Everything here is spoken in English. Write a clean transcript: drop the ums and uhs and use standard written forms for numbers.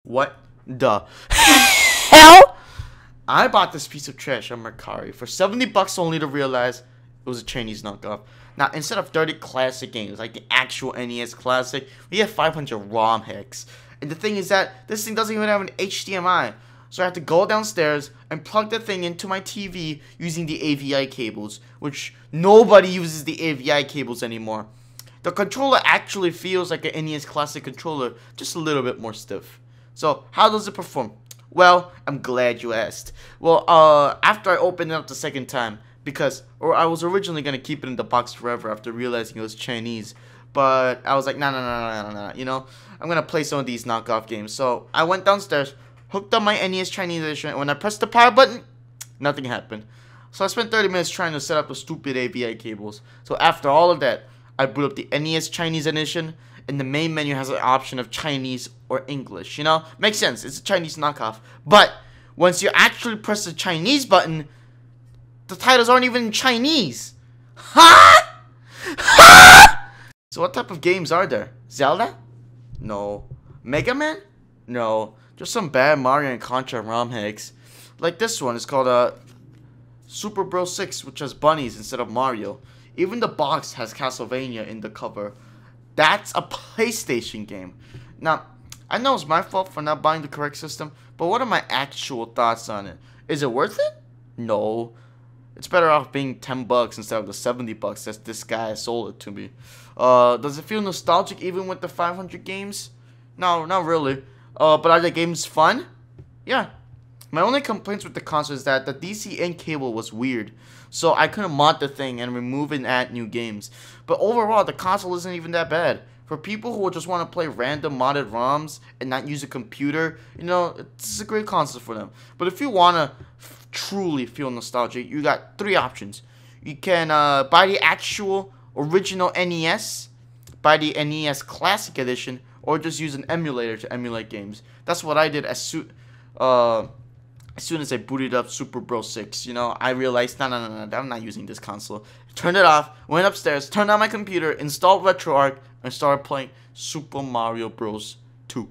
What the hell? I bought this piece of trash on Mercari for 70 bucks only to realize it was a Chinese knockoff. Now, instead of 30 classic games, like the actual NES Classic, we have 500 ROM hacks. And the thing is that this thing doesn't even have an HDMI. So I have to go downstairs and plug the thing into my TV using the AVI cables, which nobody uses the AVI cables anymore. The controller actually feels like an NES Classic controller, just a little bit more stiff. So, how does it perform? Well, I'm glad you asked. Well, after I opened it up the second time, I was originally going to keep it in the box forever after realizing it was Chinese. But I was like, nah, you know, I'm going to play some of these knockoff games. So, I went downstairs, hooked up my NES Chinese Edition, and when I pressed the power button, nothing happened. So, I spent 30 minutes trying to set up the stupid AVI cables. So, after all of that, I boot up the NES Chinese Edition, and the main menu has an option of Chinese or English, you know? Makes sense, it's a Chinese knockoff. But, once you actually press the Chinese button, the titles aren't even in Chinese. Ha! Ha! So what type of games are there? Zelda? No. Mega Man? No. Just some bad Mario and Contra ROM hacks. Like this one, it's called Super Bros. 6, which has bunnies instead of Mario. Even the box has Castlevania in the cover. That's a PlayStation game. Now, I know it's my fault for not buying the correct system, but what are my actual thoughts on it? Is it worth it? No. It's better off being 10 bucks instead of the 70 bucks that this guy sold it to me. Does it feel nostalgic even with the 500 games? No, not really. But are the games fun? Yeah. My only complaints with the console is that the DC-in cable was weird, so I couldn't mod the thing and remove and add new games. But overall, the console isn't even that bad. For people who just want to play random modded ROMs and not use a computer, you know, it's a great console for them. But if you want to truly feel nostalgic, you got 3 options. You can buy the actual original NES, buy the NES Classic Edition, or just use an emulator to emulate games. That's what I did as soon as I booted up Super Bros. 6, you know, I realized, no, I'm not using this console. Turned it off, went upstairs, turned on my computer, installed RetroArch, and started playing Super Mario Bros. 2.